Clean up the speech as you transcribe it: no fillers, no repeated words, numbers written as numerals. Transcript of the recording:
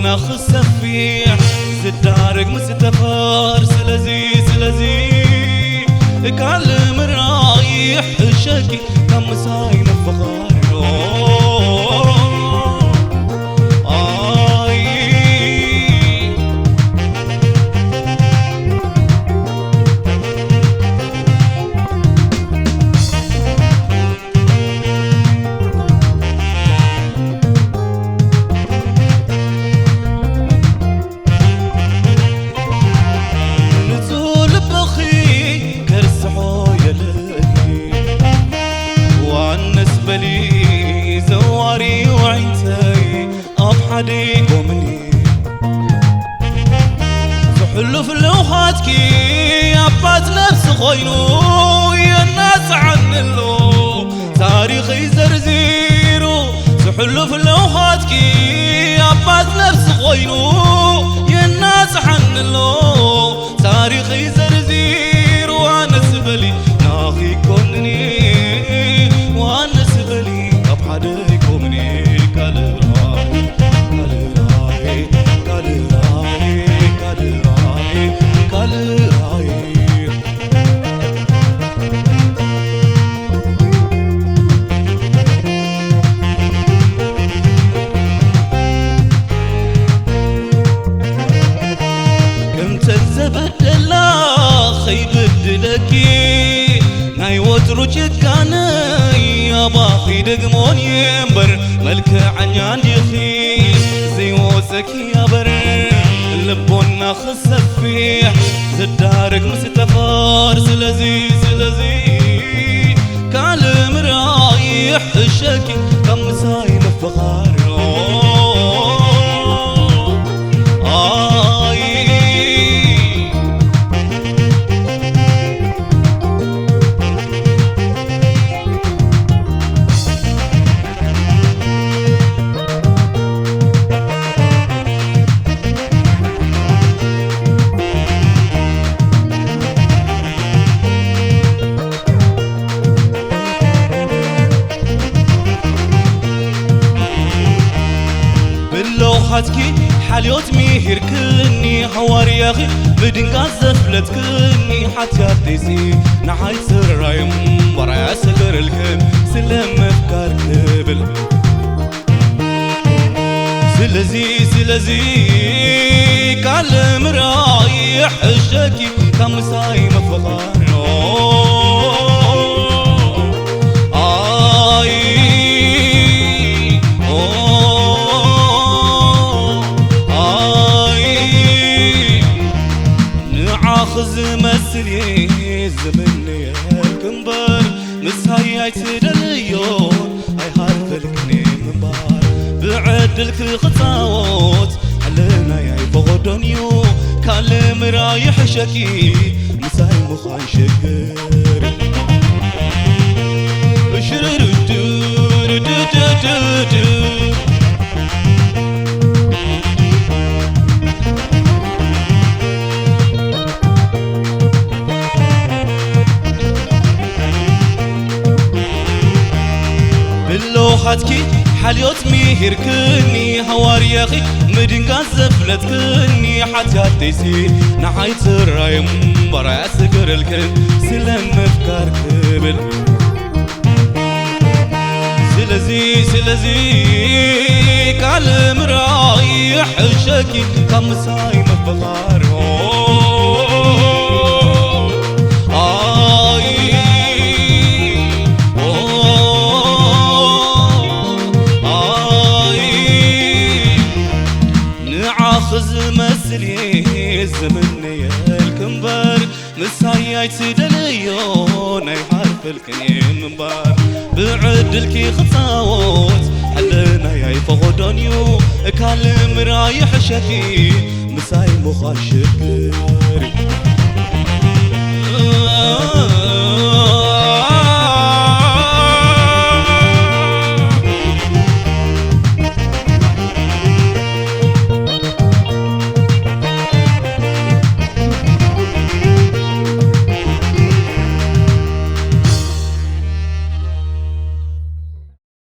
لبونا خسفيح زدارك مستفار سلزي كلم رايح شكي كم ساين فخار زواري وعينتي أبحدي قومني زحلو في لوحاتكي أبات نفس خوينو يا الناس عنلو تاريخي زرزيرو زحلو في لوحاتكي أبات نفس خوينو يا الناس عنلو تاريخي زرزيرو أنا سبلي ناخي كونني وأنا سبلي أبحدكمني كالراي كم تنزبت الله خيبدلكي ناي وتروج كاني يا باخي دقمون ينبر ملك عني خي زي وسك يا بر لبونا خسفيح زدارك مستفار سلزي كلم رايح شكي كم ساين فخار لوحاتكي حاليوت ميهر كني هوار يا اخي بدنقاز زفلت كني حتى تيسي نحاي سرايم ورايا سكر الكم سلم افكار كبل سلزي كلم رايح الشكي كم ساي مفخار خز مسلي زمني الكنبر مسهاي عيتدليون اي حرف الكني منبار بعدلك خطاوت علينا يا بغدونيو كلم رايح شكي مسهاي مخان شكر شرر لوحاتكي حاليوت ميهر كني هوار يا اخي مدنقاز زفلت كني حتى تيسي نحايت الرايم برايا سكر الكل سلم افكار كبل سلزي كلم رايح شكي كم ساي مفخار مسلي زمني الكنبر مساي عيتدليون اي حرف الكني منبر بعدلكي خطاوت حلنا يا فغدونيو كلم رايح شكي مساي مخال شكر